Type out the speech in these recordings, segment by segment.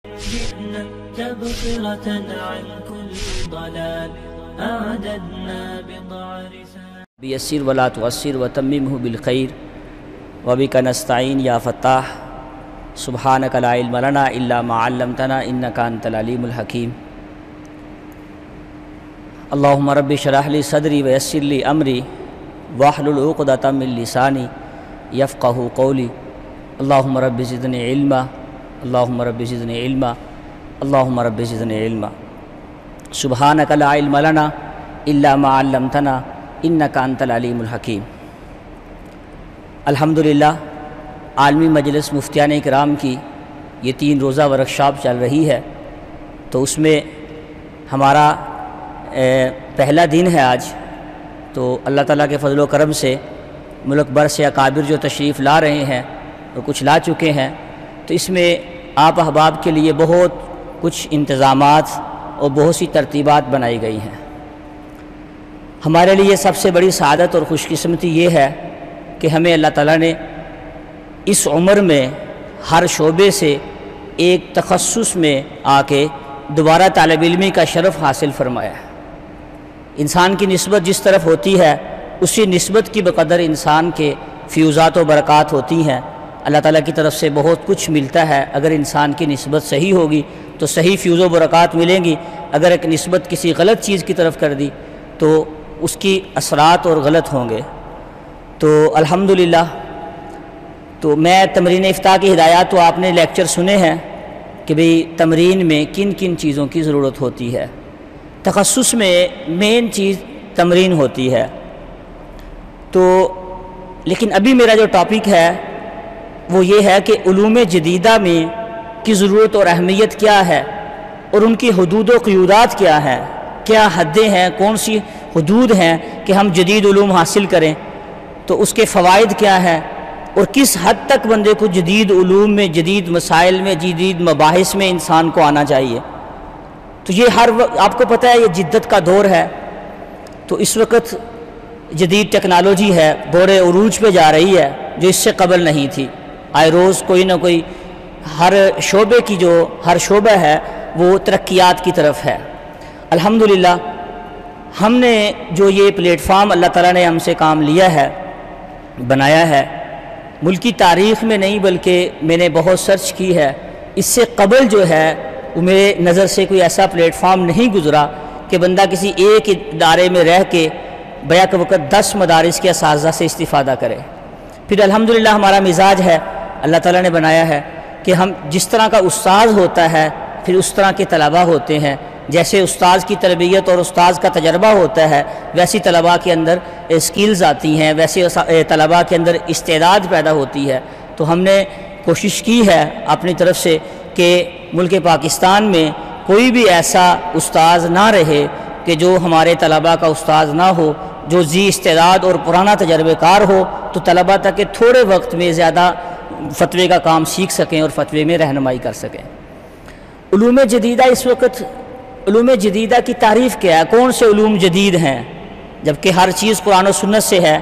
جئنا تبصرة عن كل ضلال أعددنا بضع رسال بيسر ولا تعسر وتممه بالخير وبك نستعين يا فتاح سبحانك لا علم لنا إلا ما علمتنا إنك أنت العليم الحكيم اللهم رب اشرح لي صدري ويسر لي أمري واحلل عقدة من لساني يفقهوا قولي اللهم رب زدني علما اللهم رب زدني علما اللهم رب زدني علما سبحانك لا علم لنا إلا ما علمتنا إنك أنت العليم الحكيم۔ الحمدللہ عالمی مجلس مفتیان اکرام کی یہ 3 روزہ ورکشاپ چل رہی ہے، تو اس میں ہمارا پہلا دن ہے آج۔ تو اللہ تعالیٰ کے فضل و کرم سے ملک بھر سے اکابر جو تشریف لا رہے ہیں اور کچھ لا چکے ہیں، تو اس میں آپ احباب کے لیے بہت کچھ انتظامات اور بہت سی ترتیبات بنائی گئی ہیں۔ ہمارے لیے سب سے بڑی سعادت اور خوش قسمتی یہ ہے کہ ہمیں اللہ تعالیٰ نے اس عمر میں ہر شعبے سے ایک تخصص میں آ کے دوبارہ طالب علمی کا شرف حاصل فرمایا ہے۔ انسان کی نسبت جس طرف ہوتی ہے اسی نسبت کی بقدر انسان کے فیوزات و برکات ہوتی ہیں۔ اللہ تعالیٰ کی طرف سے بہت کچھ ملتا ہے، اگر انسان کی نسبت صحیح ہوگی تو صحیح فیوز و برکات ملیں گی، اگر ایک نسبت کسی غلط چیز کی طرف کر دی تو اس کی اثرات اور غلط ہوں گے۔ تو الحمدللہ تو میں تمرین افتاح کی ہدایات تو آپ نے لیکچر سنے ہیں کہ بھئی تمرین میں کن کن چیزوں کی ضرورت ہوتی ہے۔ تخصص میں مین چیز تمرین ہوتی ہے۔ تو لیکن ابھی میرا جو ٹاپک ہے وہ یہ ہے کہ علوم جدیدہ میں کی ضرورت اور اہمیت کیا ہے، اور ان کی حدود و قیودات کیا ہیں، کیا حدیں ہیں، کون سی حدود ہیں کہ ہم جدید علوم حاصل کریں، تو اس کے فوائد کیا ہیں، اور کس حد تک بندے کو جدید علوم میں، جدید مسائل میں، جدید مباحث میں انسان کو آنا چاہیے۔ تو یہ ہر وقت آپ کو پتہ ہے یہ جدت کا دور ہے، تو اس وقت جدید ٹیکنالوجی ہے، بڑے عروج پہ جا رہی ہے جو اس سے قبل نہیں تھی۔ آئے روز کوئی نہ کوئی ہر شعبے کی جو ہر شعبہ ہے وہ ترقیات کی طرف ہے۔ الحمدللہ ہم نے جو یہ پلیٹ فارم اللہ تعالیٰ نے ہم سے کام لیا ہے، بنایا ہے، ملکی تاریخ میں نہیں بلکہ میں نے بہت سرچ کی ہے، اس سے قبل جو ہے وہ میرے نظر سے کوئی ایسا پلیٹ فارم نہیں گزرا کہ بندہ کسی ایک ادارے میں رہ کے بیک وقت 10 مدارس کے اساتذہ سے استفادہ کرے۔ پھر الحمدللہ ہمارا مزاج ہے، اللہ تعالیٰ نے بنایا ہے کہ ہم جس طرح کا استاذ ہوتا ہے پھر اس طرح کے طلباء ہوتے ہیں۔ جیسے استاذ کی تربیت اور استاذ کا تجربہ ہوتا ہے ویسی طلباء کے اندر اسکلز آتی ہیں، ویسے طلباء کے اندر استعداد پیدا ہوتی ہے۔ تو ہم نے کوشش کی ہے اپنی طرف سے کہ ملک پاکستان میں کوئی بھی ایسا استاذ نہ رہے کہ جو ہمارے طلباء کا استاذ نہ ہو، جو ذی استعداد اور پرانا تجربہ کار ہو، تو طلباء تک کہ تھوڑے وقت میں زیادہ فتوے کا کام سیکھ سکیں اور فتوے میں رہنمائی کر سکیں۔ علوم جدیدہ اس وقت علوم جدیدہ کی تعریف کیا ہے، کون سے علوم جدید ہیں، جبکہ ہر چیز قرآن و سنت سے ہے۔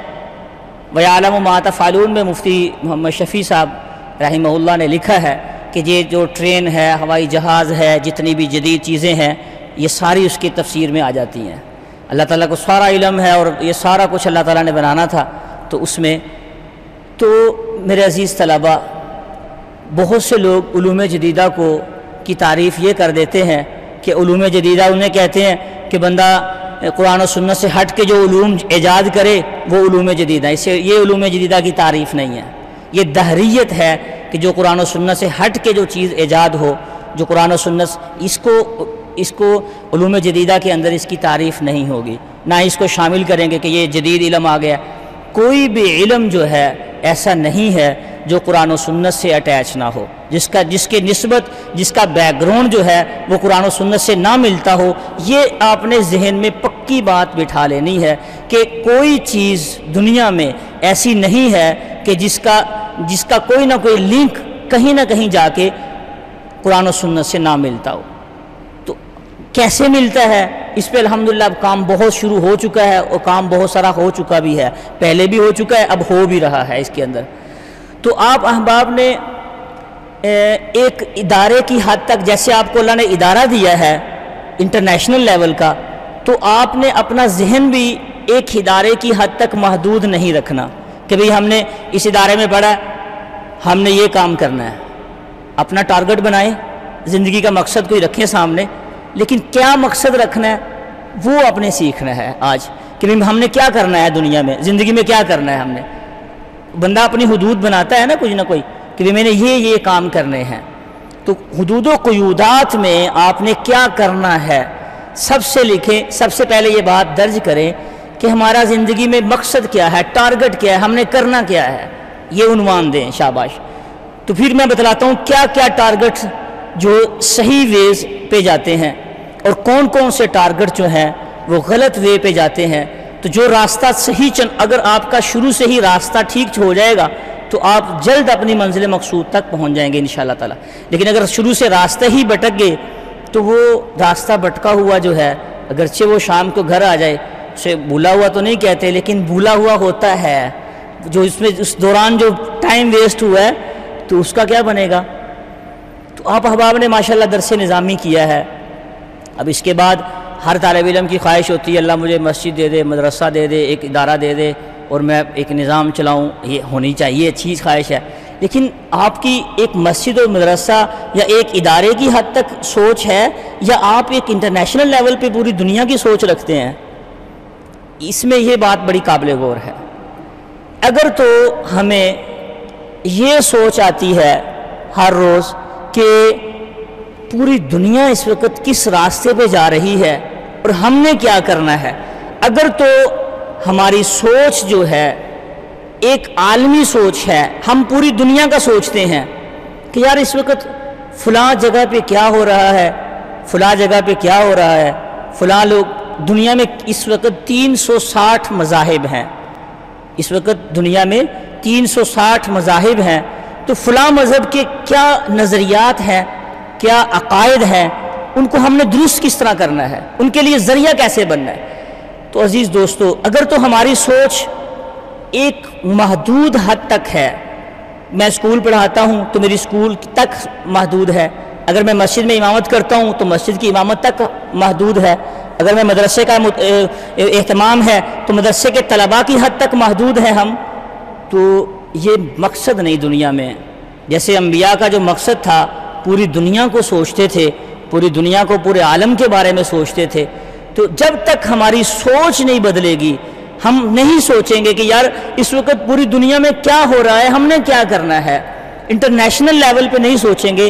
وَيَعْلَمُ مَا تَفْعَلُونَ میں مفتی محمد شفیع صاحب رحمہ اللہ نے لکھا ہے کہ یہ جو ٹرین ہے، ہوائی جہاز ہے، جتنی بھی جدید چیزیں ہیں یہ ساری اس کی تفسیر میں آ جاتی ہیں۔ اللہ تعالیٰ کو سارا علم ہے اور یہ سارا کچھ اللہ تعالیٰ نے بنانا تھا، تو اس میں تو میرے عزیز طلباء بہت سے لوگ علوم جدیدہ کی تعریف یہ کر دیتے ہیں کہ علوم جدیدہ انہیں کہتے ہیں کہ بندہ قرآن و سنت سے ہٹ کے جو علوم ایجاد کرے وہ علوم جدیدہ، اسے یہ علوم جدیدہ کی تعریف نہیں ہے۔ یہ دہریت ہے کہ جو قرآن و سنت سے ہٹ کے جو چیز ایجاد ہو، جو قرآن و سنت اس کو علوم جدیدہ کے اندر اس کی تعریف نہیں ہوگی، نہ اس کو شامل کریں گے کہ یہ جدید علم آ گیا۔ کوئی بھی علم جو ہے ایسا نہیں ہے جو قرآن و سنت سے اٹیچ نہ ہو، جس کے نسبت جس کا بیک گراؤنڈ جو ہے وہ قرآن و سنت سے نہ ملتا ہو۔ یہ آپ نے ذہن میں پکی بات بٹھا لینی ہے کہ کوئی چیز دنیا میں ایسی نہیں ہے کہ جس کا کوئی نہ کوئی لنک کہیں نہ کہیں جا کے قرآن و سنت سے نہ ملتا ہو۔ تو کیسے ملتا ہے اس پہ الحمدللہ اب کام بہت شروع ہو چکا ہے، اور کام بہت سارا ہو چکا بھی ہے، پہلے بھی ہو چکا ہے، اب ہو بھی رہا ہے اس کے اندر۔ تو آپ احباب نے ایک ادارے کی حد تک، جیسے آپ کو اللہ نے ادارہ دیا ہے انٹرنیشنل لیول کا، تو آپ نے اپنا ذہن بھی ایک ادارے کی حد تک محدود نہیں رکھنا کہ بھئی ہم نے اس ادارے میں پڑھا ہے، ہم نے یہ کام کرنا ہے۔ اپنا ٹارگٹ بنائیں، زندگی کا مقصد کوئی رکھیں سامنے، لیکن کیا مقصد رکھنا ہے وہ آپ نے سیکھنا ہے آج، کہ ہم نے کیا کرنا ہے دنیا میں، زندگی میں کیا کرنا ہے۔ ہم نے بندہ اپنی حدود بناتا ہے نا کچھ نہ کوئی، کہ میں نے یہ کام کرنے ہیں، تو حدود و قیودات میں آپ نے کیا کرنا ہے سب سے لکھیں، سب سے پہلے یہ بات درج کریں کہ ہمارا زندگی میں مقصد کیا ہے، ٹارگٹ کیا ہے، ہم نے کرنا کیا ہے، یہ عنوان دیں، شاباش۔ تو پھر میں بتلاتا ہوں کیا کیا ٹارگٹ جو صحیح ویز پہ جاتے ہیں اور کون کون سے ٹارگٹ جو ہیں وہ غلط وے پہ جاتے ہیں۔ تو جو راستہ صحیح اگر آپ کا شروع سے ہی راستہ ٹھیک ہو جائے گا تو آپ جلد اپنی منزل مقصود تک پہنچ جائیں گے انشاءاللہ تعالی۔ لیکن اگر شروع سے راستہ ہی بھٹک گئے تو وہ راستہ بھٹکا ہوا جو ہے، اگرچہ وہ شام کو گھر آ جائے، اسے بھولا ہوا تو نہیں کہتے، لیکن بھولا ہوا ہوتا ہے، جو اس میں اس دوران جو ٹائم ویسٹ ہوا ہے تو اس کا کیا بنے گا۔ تو آپ احباب نے ماشاءاللہ درس نظامی کیا ہے۔ اب اس کے بعد ہر طالب علم کی خواہش ہوتی ہے اللہ مجھے مسجد دے دے، مدرسہ دے دے، ایک ادارہ دے دے اور میں ایک نظام چلاؤں، یہ ہونی چاہیے، اچھی خواہش ہے، لیکن آپ کی ایک مسجد اور مدرسہ یا ایک ادارے کی حد تک سوچ ہے یا آپ ایک انٹرنیشنل لیول پہ پوری دنیا کی سوچ رکھتے ہیں، اس میں یہ بات بڑی قابل غور ہے۔ اگر تو ہمیں یہ سوچ آتی ہے ہر روز کہ پوری دنیا اس وقت کس راستے پہ جا رہی ہے اور ہم نے کیا کرنا ہے، اگر تو ہماری سوچ جو ہے ایک عالمی سوچ ہے، ہم پوری دنیا کا سوچتے ہیں کہ یار اس وقت فلاں جگہ پہ کیا ہو رہا ہے، فلاں جگہ پہ کیا ہو رہا ہے، فلاں لوگ، دنیا میں اس وقت 360 مذاہب ہیں، اس وقت دنیا میں 360 مذاہب ہیں، تو فلاں مذہب کے کیا نظریات ہیں، کیا عقائد ہیں، ان کو ہم نے درست کس طرح کرنا ہے، ان کے لیے ذریعہ کیسے بننا ہے۔ تو عزیز دوستو، اگر تو ہماری سوچ ایک محدود حد تک ہے، میں اسکول پڑھاتا ہوں تو میری اسکول تک محدود ہے، اگر میں مسجد میں امامت کرتا ہوں تو مسجد کی امامت تک محدود ہے، اگر میں مدرسے کا اہتمام ہے تو مدرسے کے طلباء کی حد تک محدود ہے ہم، تو یہ مقصد نہیں دنیا میں۔ جیسے انبیاء کا جو مقصد تھا، پوری دنیا کو سوچتے تھے، پوری دنیا کو، پورے عالم کے بارے میں سوچتے تھے، تو جب تک ہماری سوچ نہیں بدلے گی، ہم نہیں سوچیں گے کہ یار اس وقت پوری دنیا میں کیا ہو رہا ہے، ہم نے کیا کرنا ہے، انٹرنیشنل لیول پہ نہیں سوچیں گے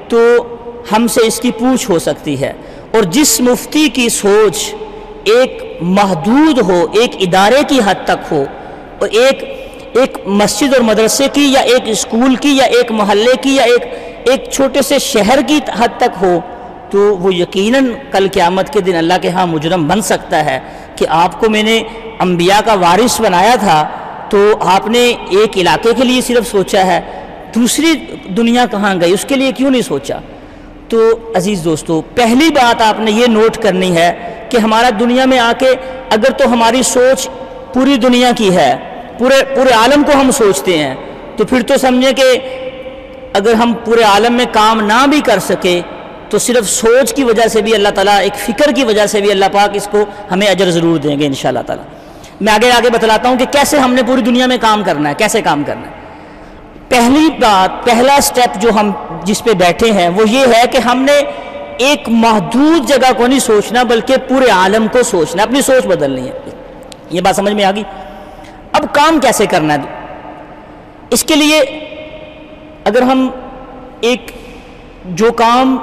تو ہم سے اس کی پوچھ ہو سکتی ہے۔ اور جس مفتی کی سوچ ایک محدود ہو، ایک ادارے کی حد تک ہو، اور ایک مسجد اور مدرسے کی یا ایک اسکول کی یا ایک محلے کی یا ایک چھوٹے سے شہر کی حد تک ہو، تو وہ یقیناً کل قیامت کے دن اللہ کے ہاں مجرم بن سکتا ہے کہ آپ کو میں نے انبیاء کا وارث بنایا تھا تو آپ نے ایک علاقے کے لیے صرف سوچا ہے، دوسری دنیا کہاں گئی اس کے لیے کیوں نہیں سوچا۔ تو عزیز دوستو، پہلی بات آپ نے یہ نوٹ کرنی ہے کہ ہمارا دنیا میں آ کے اگر تو ہماری سوچ پوری دنیا کی ہے، پورے عالم کو ہم سوچتے ہیں، تو پھر تو سمجھیں کہ اگر ہم پورے عالم میں کام نہ بھی کر سکے تو صرف سوچ کی وجہ سے بھی اللہ تعالیٰ، ایک فکر کی وجہ سے بھی اللہ پاک اس کو ہمیں اجر ضرور دیں گے انشاءاللہ تعالیٰ۔ میں آگے بتلاتا ہوں کہ کیسے ہم نے پوری دنیا میں کام کرنا ہے، کیسے کام کرنا ہے۔ پہلی بات، پہلا سٹیپ جو ہم جس پہ بیٹھے ہیں وہ یہ ہے کہ ہم نے ایک محدود جگہ کو نہیں سوچنا بلکہ پورے عالم کو سوچنا، اپنی سوچ بدلنی ہے۔ یہ بات سمجھ میں آ گئی؟ اب کام کیسے کرنا ہے؟ اس کے لیے اگر ہم ایک جو کام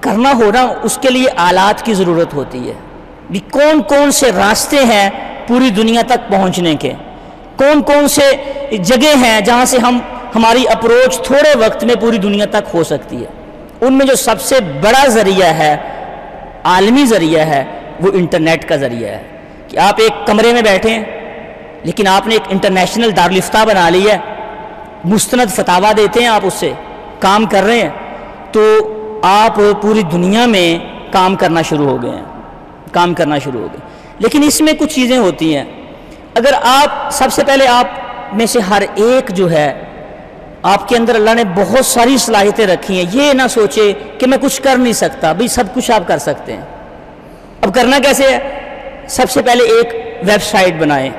کرنا ہو نا، اس کے لیے آلات کی ضرورت ہوتی ہے۔ بھی کون کون سے راستے ہیں پوری دنیا تک پہنچنے کے، کون کون سے جگہ ہیں جہاں سے ہماری اپروچ تھوڑے وقت میں پوری دنیا تک ہو سکتی ہے۔ ان میں جو سب سے بڑا ذریعہ ہے، عالمی ذریعہ ہے، وہ انٹرنیٹ کا ذریعہ ہے کہ آپ ایک کمرے میں بیٹھے ہیں لیکن آپ نے ایک انٹرنیشنل دارالفتہ بنا لی ہے، مستند فتاوا دیتے ہیں، آپ اس سے کام کر رہے ہیں، تو آپ پوری دنیا میں کام کرنا شروع ہو گئے ہیں، لیکن اس میں کچھ چیزیں ہوتی ہیں۔ اگر آپ سب سے پہلے آپ میں سے ہر ایک جو ہے آپ کے اندر اللہ نے بہت ساری صلاحیتیں رکھی ہیں، یہ نہ سوچے کہ میں کچھ کر نہیں سکتا، بھئی سب کچھ آپ کر سکتے ہیں۔ اب کرنا کیسے ہے؟ سب سے پہلے ایک ویب سائٹ بنائیں،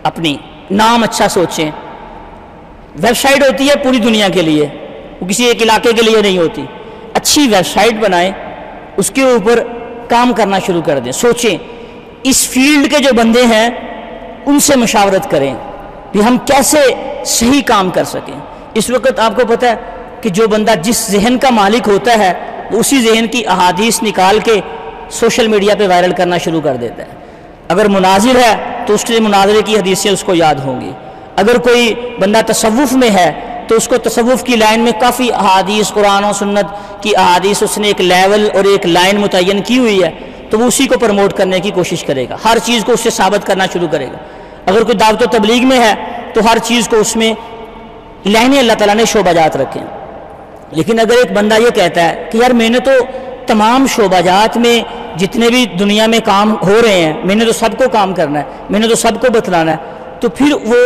اپنی نام اچھا سوچیں۔ ویب سائٹ ہوتی ہے پوری دنیا کے لیے، وہ کسی ایک علاقے کے لیے نہیں ہوتی۔ اچھی ویب سائٹ بنائیں، اس کے اوپر کام کرنا شروع کر دیں، سوچیں اس فیلڈ کے جو بندے ہیں ان سے مشاورت کریں کہ ہم کیسے صحیح کام کر سکیں۔ اس وقت آپ کو پتہ ہے کہ جو بندہ جس ذہن کا مالک ہوتا ہے وہ اسی ذہن کی احادیث نکال کے سوشل میڈیا پہ وائرل کرنا شروع کر دیتا ہے۔ اگر مناظر ہے تو اس کے مناظرے کی حدیثیں اس کو یاد ہوں گی، اگر کوئی بندہ تصوف میں ہے تو اس کو تصوف کی لائن میں کافی احادیث، قرآن و سنت کی احادیث اس نے ایک لیول اور ایک لائن متعین کی ہوئی ہے، تو وہ اسی کو پروموٹ کرنے کی کوشش کرے گا، ہر چیز کو اس سے ثابت کرنا شروع کرے گا۔ اگر کوئی دعوت و تبلیغ میں ہے تو ہر چیز کو اس میں لائنیں اللہ تعالیٰ نے شعبہ جات رکھے ہیں۔ لیکن اگر ایک بندہ یہ کہتا ہے کہ یار میں نے تو تمام شعبہ جات میں جتنے بھی دنیا میں کام ہو رہے ہیں میں نے تو سب کو کام کرنا ہے، میں نے تو سب کو بتلانا ہے، تو پھر وہ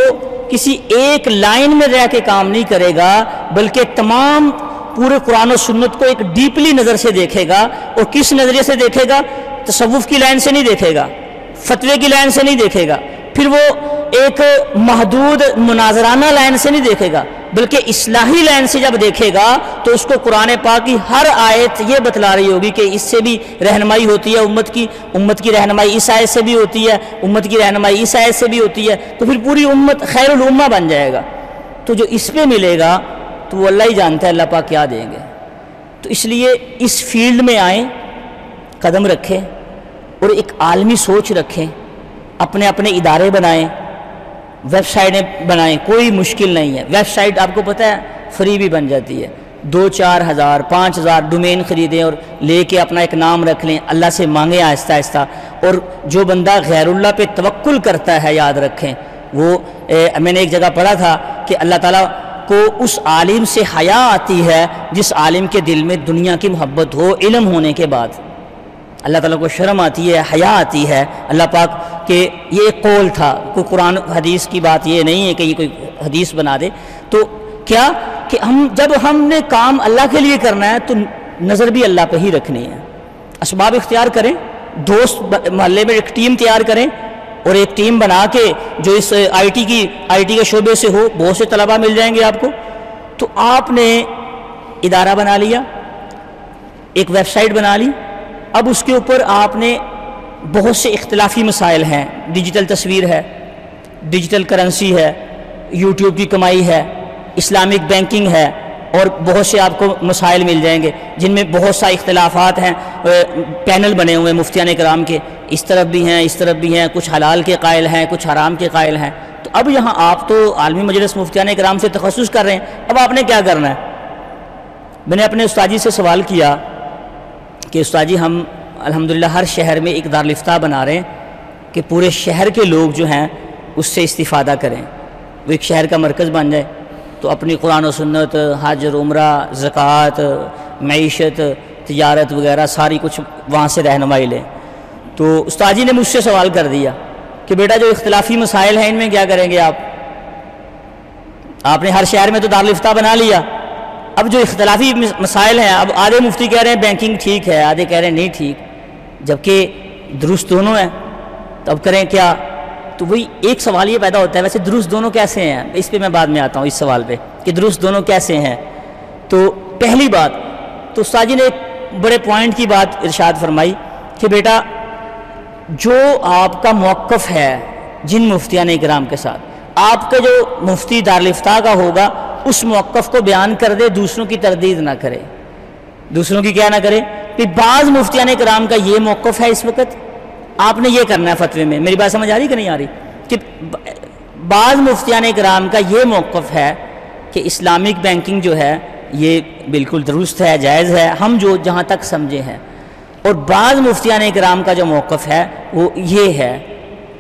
کسی ایک لائن میں رہ کے کام نہیں کرے گا، بلکہ تمام پورے قرآن و سنت کو ایک ڈیپلی نظر سے دیکھے گا۔ اور کس نظریے سے دیکھے گا؟ تصوف کی لائن سے نہیں دیکھے گا، فتوے کی لائن سے نہیں دیکھے گا، پھر وہ ایک محدود مناظرانہ لائن سے نہیں دیکھے گا، بلکہ اصلاحی لائن سے جب دیکھے گا تو اس کو قرآن پاک کی ہر آیت یہ بتلا رہی ہوگی کہ اس سے بھی رہنمائی ہوتی ہے امت کی رہنمائی اس آیت سے بھی ہوتی ہے، امت کی رہنمائی اس آیت سے بھی ہوتی ہے، تو پھر پوری امت خیر الامہ بن جائے گا۔ تو جو اس پہ ملے گا تو وہ اللہ ہی جانتا ہے اللہ پاک کیا دیں گے۔ تو اس لیے اس فیلڈ میں آئیں، قدم رکھیں اور ایک عالمی سوچ رکھیں، اپنے اپنے ادارے بنائیں، ویب سائٹیں بنائیں، کوئی مشکل نہیں ہے۔ ویب سائٹ آپ کو پتہ ہے فری بھی بن جاتی ہے، 2-4 ہزار 5 ہزار ڈومین خریدیں اور لے کے اپنا ایک نام رکھ لیں، اللہ سے مانگیں آہستہ آہستہ۔ اور جو بندہ غیر اللہ پہ توکل کرتا ہے یاد رکھیں، وہ میں نے ایک جگہ پڑھا تھا کہ اللہ تعالیٰ کو اس عالم سے حیا آتی ہے جس عالم کے دل میں دنیا کی محبت ہو علم ہونے کے بعد، اللہ تعالیٰ کو شرم آتی ہے، حیا آتی ہے۔ اللہ پاک کہ یہ ایک قول تھا، کوئی قرآن حدیث کی بات یہ نہیں ہے کہ یہ کوئی حدیث بنا دے، تو کیا کہ جب ہم نے کام اللہ کے لیے کرنا ہے تو نظر بھی اللہ پہ ہی رکھنی ہے۔ اسباب اختیار کریں، دوست محلے میں ایک ٹیم تیار کریں اور ایک ٹیم بنا کے جو اس آئی ٹی کے شعبے سے ہو، بہت سے طلباء مل جائیں گے آپ کو۔ تو آپ نے ادارہ بنا لیا، ایک ویب سائٹ بنا لی، اب اس کے اوپر آپ نے بہت سے اختلافی مسائل ہیں، ڈیجیٹل تصویر ہے، ڈیجیٹل کرنسی ہے، یوٹیوب کی کمائی ہے، اسلامک بینکنگ ہے، اور بہت سے آپ کو مسائل مل جائیں گے جن میں بہت سا اختلافات ہیں۔ پینل بنے ہوئے مفتیان کرام کے، اس طرف بھی ہیں اس طرف بھی ہیں، کچھ حلال کے قائل ہیں کچھ حرام کے قائل ہیں۔ تو اب یہاں آپ تو عالمی مجلس مفتیان کرام سے تخصص کر رہے ہیں، اب آپ نے کیا کرنا ہے؟ میں نے اپنے استاد جی سے سوال کیا کہ استاد جی ہم الحمدللہ ہر شہر میں ایک دارالفتہ بنا رہے ہیں کہ پورے شہر کے لوگ جو ہیں اس سے استفادہ کریں، وہ ایک شہر کا مرکز بن جائے، تو اپنی قرآن و سنت، حج اور عمرہ، زکوٰۃ، معیشت، تجارت وغیرہ ساری کچھ وہاں سے رہنمائی لیں۔ تو استاد جی نے مجھ سے سوال کر دیا کہ بیٹا جو اختلافی مسائل ہیں ان میں کیا کریں گے آپ نے ہر شہر میں تو دارالفتہ بنا لیا، اب جو اختلافی مسائل ہیں، اب آدھے مفتی کہہ رہے ہیں بینکنگ ٹھیک ہے، آدھے کہہ رہے ہیں نہیں ٹھیک، جبکہ درست دونوں ہیں، تو اب کریں کیا؟ تو وہی ایک سوال یہ پیدا ہوتا ہے ویسے درست دونوں کیسے ہیں، اس پہ میں بعد میں آتا ہوں اس سوال پہ کہ درست دونوں کیسے ہیں۔ تو پہلی بات تو استاد جی نے ایک بڑے پوائنٹ کی بات ارشاد فرمائی کہ بیٹا جو آپ کا موقف ہے جن مفتیان کرام کے ساتھ، آپ کا جو مفتی دارالفتہ کا ہوگا اس موقف کو بیان کر دے، دوسروں کی تردید نہ کرے، دوسروں کی کیا نہ کرے۔ کہ بعض مفتیان کرام کا یہ موقف ہے اس وقت، آپ نے یہ کرنا ہے فتوے میں، میری بات سمجھ آ رہی کہ نہیں آ رہی؟ کہ بعض مفتیان کرام کا یہ موقف ہے کہ اسلامک بینکنگ جو ہے یہ بالکل درست ہے، جائز ہے، ہم جو جہاں تک سمجھے ہیں، اور بعض مفتیان کرام کا جو موقف ہے وہ یہ ہے۔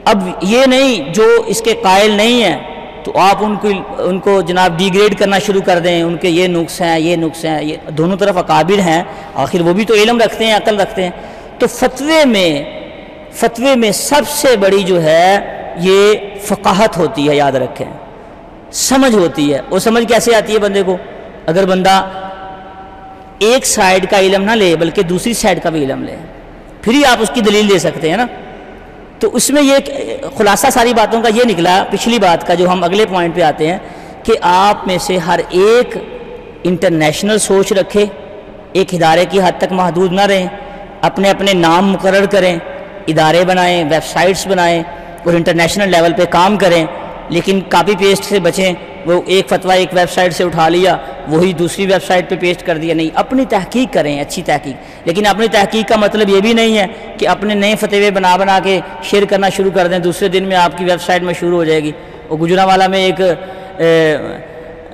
اب یہ نہیں جو اس کے قائل نہیں ہیں تو آپ ان کو جناب ڈی گریڈ کرنا شروع کر دیں، ان کے یہ نقص ہیں یہ نقص ہیں، یہ دونوں طرف اکابر ہیں، آخر وہ بھی تو علم رکھتے ہیں، عقل رکھتے ہیں۔ تو فتوے میں سب سے بڑی جو ہے یہ فقاہت ہوتی ہے، یاد رکھیں، سمجھ ہوتی ہے. وہ سمجھ کیسے آتی ہے بندے کو؟ اگر بندہ ایک سائیڈ کا علم نہ لے بلکہ دوسری سائیڈ کا بھی علم لے, پھر ہی آپ اس کی دلیل دے سکتے ہیں نا. تو اس میں یہ خلاصہ ساری باتوں کا یہ نکلا پچھلی بات کا, جو ہم اگلے پوائنٹ پہ آتے ہیں, کہ آپ میں سے ہر ایک انٹرنیشنل سوچ رکھے, ایک ادارے کی حد تک محدود نہ رہیں, اپنے اپنے نام مقرر کریں, ادارے بنائیں, ویب سائٹس بنائیں اور انٹرنیشنل لیول پہ کام کریں, لیکن کاپی پیسٹ سے بچیں. وہ ایک فتویٰ ایک ویب سائٹ سے اٹھا لیا, وہی دوسری ویب سائٹ پہ پیسٹ کر دیا. نہیں, اپنی تحقیق کریں, اچھی تحقیق. لیکن اپنی تحقیق کا مطلب یہ بھی نہیں ہے کہ اپنے نئے فتوے بنا کے شیئر کرنا شروع کر دیں, دوسرے دن میں آپ کی ویب سائٹ مشہور ہو جائے گی. وہ گجرانوالہ میں ایک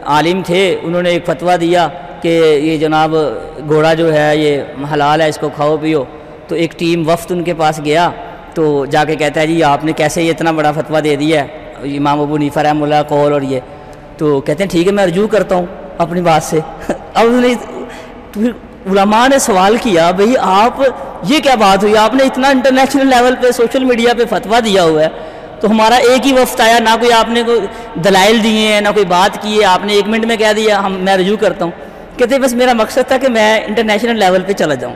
عالم تھے, انہوں نے ایک فتویٰ دیا کہ یہ جناب گھوڑا جو ہے یہ حلال ہے, اس کو کھاؤ پیو. تو ایک ٹیم وفد ان کے پاس گیا, تو جا کے کہتا ہے جی آپ نے کیسے یہ اتنا بڑا فتویٰ دے دیا ہے, امام ابو حنیفہ رحمہ اللہ قول اور یہ. تو کہتے ہیں ٹھیک ہے میں رجوع کرتا ہوں اپنی بات سے. اب تو پھر علماء نے سوال کیا, بھئی آپ یہ کیا بات ہوئی, آپ نے اتنا انٹرنیشنل لیول پہ سوشل میڈیا پہ فتویٰ دیا ہوا ہے, تو ہمارا ایک ہی وفد آیا, نہ کوئی آپ نے کوئی دلائل دیے ہیں, نہ کوئی بات کی ہے, آپ نے 1 منٹ میں کہہ دیا میں رجوع کرتا ہوں. کہتے ہیں بس میرا مقصد تھا کہ میں انٹرنیشنل لیول پہ چلا جاؤں.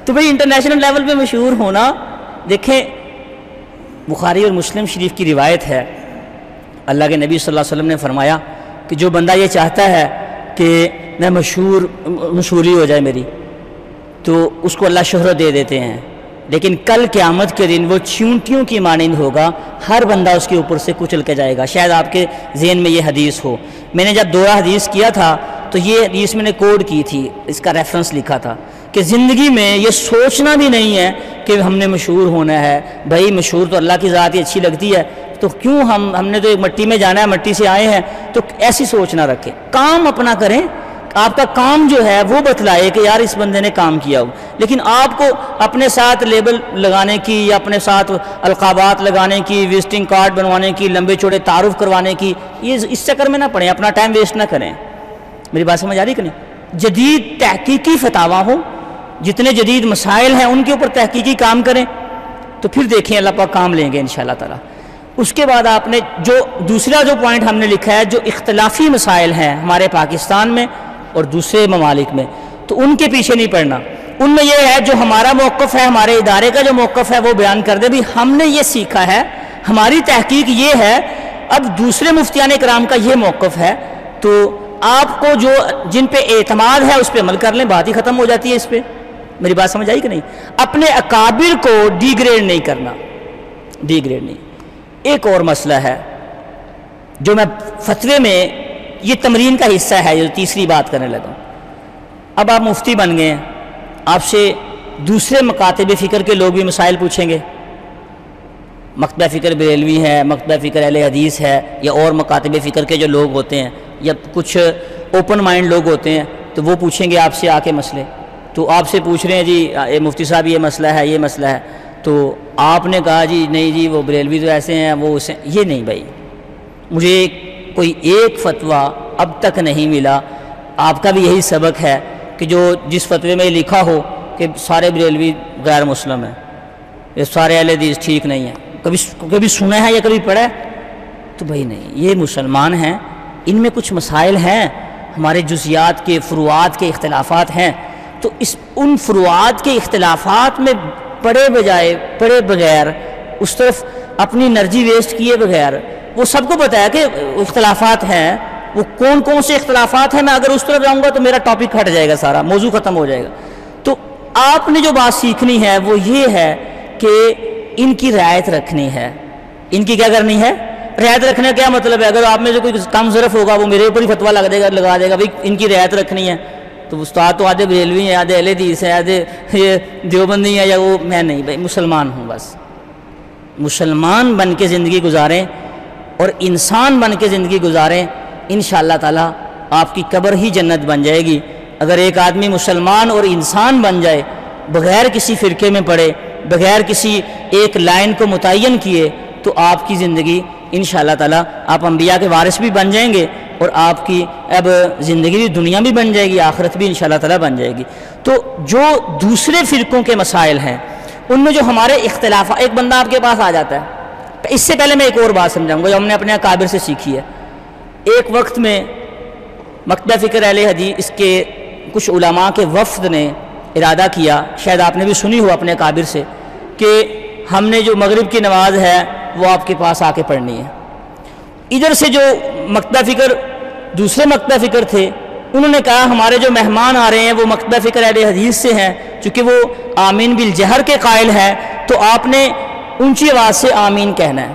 تو بھئی انٹرنیشنل لیول پہ مشہور ہونا, دیکھیں بخاری اور مسلم شریف کی روایت ہے, اللہ کے نبی صلی اللہ علیہ وسلم نے فرمایا کہ جو بندہ یہ چاہتا ہے کہ میں مشہوری ہو جائے میری, تو اس کو اللہ شہرت دے دیتے ہیں, لیکن کل قیامت کے دن وہ چیونٹیوں کی مانند ہوگا, ہر بندہ اس کے اوپر سے کچل کے جائے گا. شاید آپ کے ذہن میں یہ حدیث ہو. میں نے جب دورہ حدیث کیا تھا تو یہ حدیث میں نے کوڈ کی تھی, اس کا ریفرنس لکھا تھا کہ زندگی میں یہ سوچنا بھی نہیں ہے کہ ہم نے مشہور ہونا ہے. بھائی مشہور تو اللہ کی ذات ہی اچھی لگتی ہے, تو کیوں ہم نے تو ایک مٹی میں جانا ہے, مٹی سے آئے ہیں, تو ایسی سوچ نہ رکھیں. کام اپنا کریں, آپ کا کام جو ہے وہ بتلائے کہ یار اس بندے نے کام کیا ہو. لیکن آپ کو اپنے ساتھ لیبل لگانے کی یا اپنے ساتھ القابات لگانے کی, وزٹنگ کارڈ بنوانے کی, لمبے چوڑے تعارف کروانے کی, یہ اس چکر میں نہ پڑیں, اپنا ٹائم ویسٹ نہ کریں. میری بات سمجھ آ رہی کہ نہیں؟ جدید تحقیقی فتاویٰ ہوں, جتنے جدید مسائل ہیں ان کے اوپر تحقیقی کام کریں, تو پھر دیکھیں اللہ پاک کام لیں گے انشاءاللہ تعالی. اس کے بعد آپ نے جو دوسرا جو پوائنٹ ہم نے لکھا ہے, جو اختلافی مسائل ہیں ہمارے پاکستان میں اور دوسرے ممالک میں, تو ان کے پیچھے نہیں پڑنا. ان میں یہ ہے جو ہمارا موقف ہے, ہمارے ادارے کا جو موقف ہے وہ بیان کر دے. بھی ہم نے یہ سیکھا ہے, ہماری تحقیق یہ ہے, اب دوسرے مفتیان کرام کا یہ موقف ہے, تو آپ کو جو جن پہ اعتماد ہے اس پہ عمل کر لیں, بات ہی ختم ہو جاتی ہے اس پہ. میری بات سمجھ آئی کہ نہیں؟ اپنے اکابر کو ڈی گریڈ نہیں کرنا, ڈی گریڈ نہیں. ایک اور مسئلہ ہے جو میں فتوے میں یہ تمرین کا حصہ ہے, جو تیسری بات کرنے لگا. اب آپ مفتی بن گئے ہیں, آپ سے دوسرے مکاتب فکر کے لوگ بھی مسائل پوچھیں گے. مکتبہ فکر بریلوی ہے, مکتبہ فکر اہل حدیث ہے, یا اور مکاتب فکر کے جو لوگ ہوتے ہیں, یا کچھ اوپن مائنڈ لوگ ہوتے ہیں, تو وہ پوچھیں گے آپ سے آ کے مسئلے. تو آپ سے پوچھ رہے ہیں جی مفتی صاحب یہ مسئلہ ہے, یہ مسئلہ ہے, تو آپ نے کہا جی نہیں جی وہ بریلوی تو ایسے ہیں, وہ اسے, یہ نہیں بھائی. مجھے کوئی ایک فتویٰ اب تک نہیں ملا, آپ کا بھی یہی سبق ہے کہ جو جس فتوے میں لکھا ہو کہ سارے بریلوی غیر مسلم ہیں, یہ سارے اہل حدیث ٹھیک نہیں ہیں, کبھی سنا ہے یا کبھی پڑھا ہے؟ تو بھائی نہیں, یہ مسلمان ہیں, ان میں کچھ مسائل ہیں, ہمارے جزیات کے فروعات کے اختلافات ہیں, تو ان فروعات کے اختلافات میں پڑے بغیر اس طرف اپنی انرجی ویسٹ کیے بغیر, وہ سب کو پتہ ہے کہ اختلافات ہیں, وہ کون کون سے اختلافات ہیں, میں اگر اس طرف جاؤں گا تو میرا ٹاپک ہٹ جائے گا, سارا موضوع ختم ہو جائے گا. تو آپ نے جو بات سیکھنی ہے وہ یہ ہے کہ ان کی رعایت رکھنی ہے. ان کی کیا کرنی ہے؟ رعایت رکھنے کا کیا مطلب ہے؟ اگر آپ میں جو کوئی کم ظرف ہوگا وہ میرے اوپر ہی فتویٰ لگا دے گا بھائی ان کی رعایت رکھنی ہے. تو استاد تو آدھے بریلوی ہیں, آدھے اہل حدیث ہیں, آدھے یہ دیوبندی ہیں, یا وہ, میں نہیں بھائی, مسلمان ہوں بس. مسلمان بن کے زندگی گزاریں اور انسان بن کے زندگی گزاریں, انشاءاللہ تعالیٰ آپ کی قبر ہی جنت بن جائے گی. اگر ایک آدمی مسلمان اور انسان بن جائے, بغیر کسی فرقے میں پڑے, بغیر کسی ایک لائن کو متعین کیے, تو آپ کی زندگی انشاءاللہ تعالیٰ آپ انبیاء کے وارث بھی بن جائیں گے, اور آپ کی اب زندگی بھی, دنیا بھی بن جائے گی, آخرت بھی انشاءاللہ تعالیٰ بن جائے گی. تو جو دوسرے فرقوں کے مسائل ہیں ان میں جو ہمارے اختلاف, ایک بندہ آپ کے پاس آ جاتا ہے, اس سے پہلے میں ایک اور بات سمجھاؤں گا جو ہم نے اپنے اکابر سے سیکھی ہے. ایک وقت میں مکتبہ فکر اہل حدیث اس کے کچھ علماء کے وفد نے ارادہ کیا، شاید آپ نے بھی سنی ہو اپنے اکابر سے، کہ ہم نے جو مغرب کی نماز ہے وہ آپ کے پاس آ کے پڑھنی ہے۔ ادھر سے جو مکتبہ فکر دوسرے مکتبہ فکر تھے انہوں نے کہا ہمارے جو مہمان آ رہے ہیں وہ مکتبہ فکر اہل حدیث سے ہیں، چونکہ وہ آمین بالجہر کے قائل ہے تو آپ نے اونچی آواز سے آمین کہنا ہے۔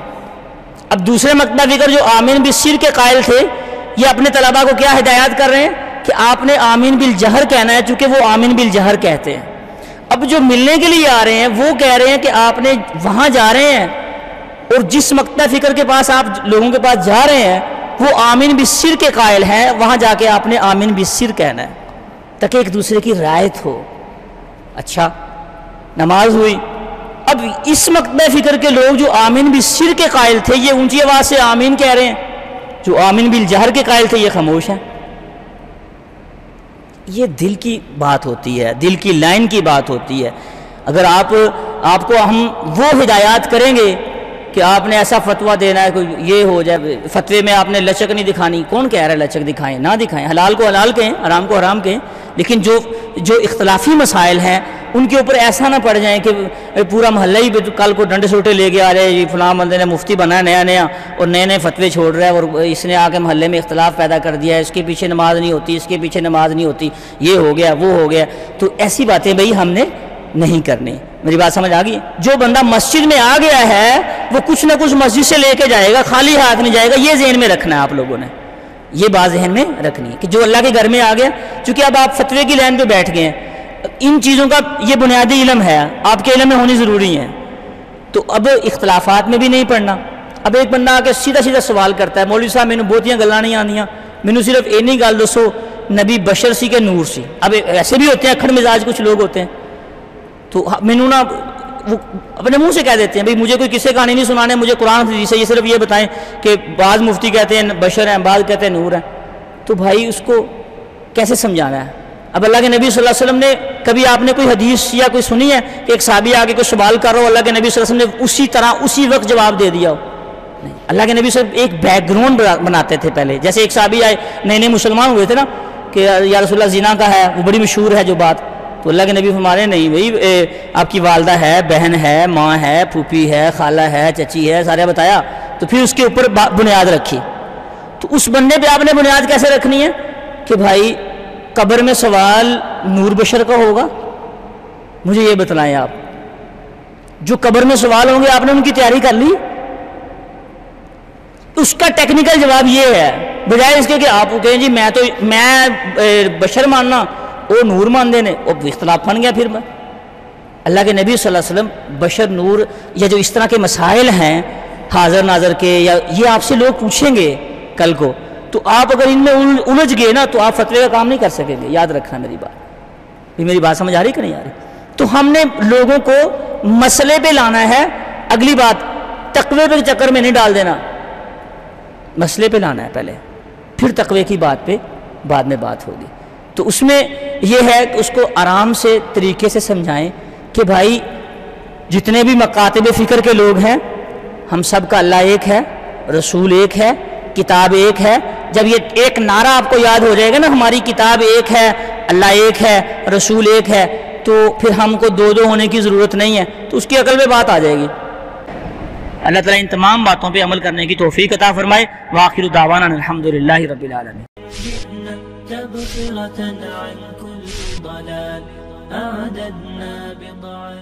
اب دوسرے مکتبہ فکر جو آمین بالسر کے قائل تھے یہ اپنے طلباء کو کیا ہدایات کر رہے ہیں کہ آپ نے آمین بالجہر کہنا ہے، چونکہ وہ آمین بالجہر کہتے ہیں۔ اب جو ملنے کے لیے آ رہے ہیں وہ کہہ رہے ہیں کہ آپ نے وہاں جا رہے ہیں اور جس مکتبہ فکر کے پاس آپ لوگوں کے پاس جا رہے ہیں وہ آمین بالسر کے قائل ہیں، وہاں جا کے آپ نے آمین بالسر کہنا ہے تاکہ ایک دوسرے کی رعایت ہو۔ اچھا نماز ہوئی، اب اس مکتبہ فکر کے لوگ جو آمین بالسر کے قائل تھے یہ اونچی آواز سے آمین کہہ رہے ہیں، جو آمین بالجہر کے قائل تھے یہ خاموش ہیں۔ یہ دل کی بات ہوتی ہے، دل کی لائن کی بات ہوتی ہے۔ اگر آپ کو ہم وہ ہدایات کریں گے کہ آپ نے ایسا فتویٰ دینا ہے کوئی یہ ہو جائے، فتوے میں آپ نے لچک نہیں دکھانی، کون کہہ رہا ہے لچک دکھائیں، نہ دکھائیں، حلال کو حلال کہیں، حرام کو حرام کہیں، لیکن جو اختلافی مسائل ہیں ان کے اوپر ایسا نہ پڑ جائیں کہ پورا محلہ ہی کل کو ڈنڈے سوٹے لے کے آ رہے ہیں، فلاں بندے نے مفتی بنا ہے نیا اور نئے فتوے چھوڑ رہا ہے اور اس نے آ کے محلے میں اختلاف پیدا کر دیا ہے، اس کے پیچھے نماز نہیں ہوتی، اس کے پیچھے نماز نہیں ہوتی، یہ ہو گیا وہ ہو گیا، تو ایسی باتیں بھائی ہم نے نہیں کرنی۔ میری بات سمجھ آ گئی؟ جو بندہ مسجد میں آ گیا ہے وہ کچھ نہ کچھ مسجد سے لے کے جائے گا، خالی ہاتھ نہیں جائے گا، یہ ذہن میں رکھنا ہے آپ لوگوں نے، یہ بات ذہن میں رکھنی ہے کہ جو اللہ کے گھر میں آ گیا، چونکہ اب آپ فتوے کی لائن پہ بیٹھ گئے ہیں، ان چیزوں کا یہ بنیادی علم ہے، آپ کے علم میں ہونی ضروری ہے، تو اب اختلافات میں بھی نہیں پڑھنا۔ اب ایک بندہ آ کے سیدھا سیدھا سوال کرتا ہے، مولوی صاحب مینوں بہتیاں گلاں نہیں آندیاں، مینوں صرف اینی گل دسو نبی بشر سی کہ نور سی۔ اب ایسے بھی ہوتے ہیں اکھڑ مزاج کچھ لوگ ہوتے ہیں، تو مینوں نا وہ اپنے منہ سے کہہ دیتے ہیں بھئی مجھے کوئی قصے کہانی نہیں سنانے، مجھے قرآن حدیث سے یہ صرف یہ بتائیں کہ بعض مفتی کہتے ہیں بشر ہیں، بعض کہتے ہیں نور ہیں، تو بھائی اس کو کیسے سمجھانا ہے؟ اب اللہ کے نبی صلی اللہ علیہ وسلم نے کبھی آپ نے کوئی حدیث یا کوئی سنی ہے کہ ایک صحابی آگے کوئی سوال کر رہا ہو اللہ کے نبی صلی اللہ علیہ وسلم نے اسی طرح اسی وقت جواب دے دیا ہو؟ نہیں، اللہ کے نبی صلی اللہ علیہ وسلم ایک بیک گراؤنڈ بناتے تھے پہلے، جیسے ایک صحابی آئے نئے مسلمان ہوئے تھے نا کہ یا رسول اللہ زنا کا ہے، وہ بڑی مشہور ہے جو بات، تو اللہ کے نبی فرمانے نہیں بھائی آپ کی والدہ ہے، بہن ہے، ماں ہے، پھوپھی ہے، خالہ ہے، چچی ہے، سارے بتایا، تو پھر اس کے اوپر بنیاد رکھی۔ تو اس بننے پہ آپ نے بنیاد کیسے رکھنی ہے کہ بھائی قبر میں سوال نور بشر کا ہوگا؟ مجھے یہ بتلائیں آپ، جو قبر میں سوال ہوں گے آپ نے ان کی تیاری کر لی؟ اس کا ٹیکنیکل جواب یہ ہے، بجائے اس کے کہ آپ کہیں جی میں بشر ماننا وہ نور مانتے ہیں، وہ اختلاف بن گیا۔ پھر اللہ کے نبی صلی اللہ علیہ وسلم بشر نور یا جو اس طرح کے مسائل ہیں حاضر ناظر کے، یا یہ آپ سے لوگ پوچھیں گے کل کو، تو آپ اگر ان میں الجھ گئے نا تو آپ فتوے کا کام نہیں کر سکیں گے، یاد رکھنا میری بات۔ میری بات سمجھ آ رہی کہ نہیں آ رہی؟ تو ہم نے لوگوں کو مسئلے پہ لانا ہے، اگلی بات تقوی پہ چکر میں نہیں ڈال دینا، مسئلے پہ لانا ہے پہلے، پھر تقوی کی بات پہ بعد میں بات ہوگی۔ تو اس میں یہ ہے کہ اس کو آرام سے طریقے سے سمجھائیں کہ بھائی جتنے بھی مکاتب فکر کے لوگ ہیں ہم سب کا اللہ ایک ہے، رسول ایک ہے، کتاب ایک ہے۔ جب یہ ایک نعرہ آپ کو یاد ہو جائے گا نا، ہماری کتاب ایک ہے، اللہ ایک ہے، رسول ایک ہے، تو پھر ہم کو دو ہونے کی ضرورت نہیں ہے، تو اس کی عقل میں بات آ جائے گی۔ اللہ تعالیٰ ان تمام باتوں پہ عمل کرنے کی توفیق عطا فرمائے۔ وآخر دعوانا الحمدللہ رب العالمین۔ تبصرة عن كل ضلال أعددنا بضع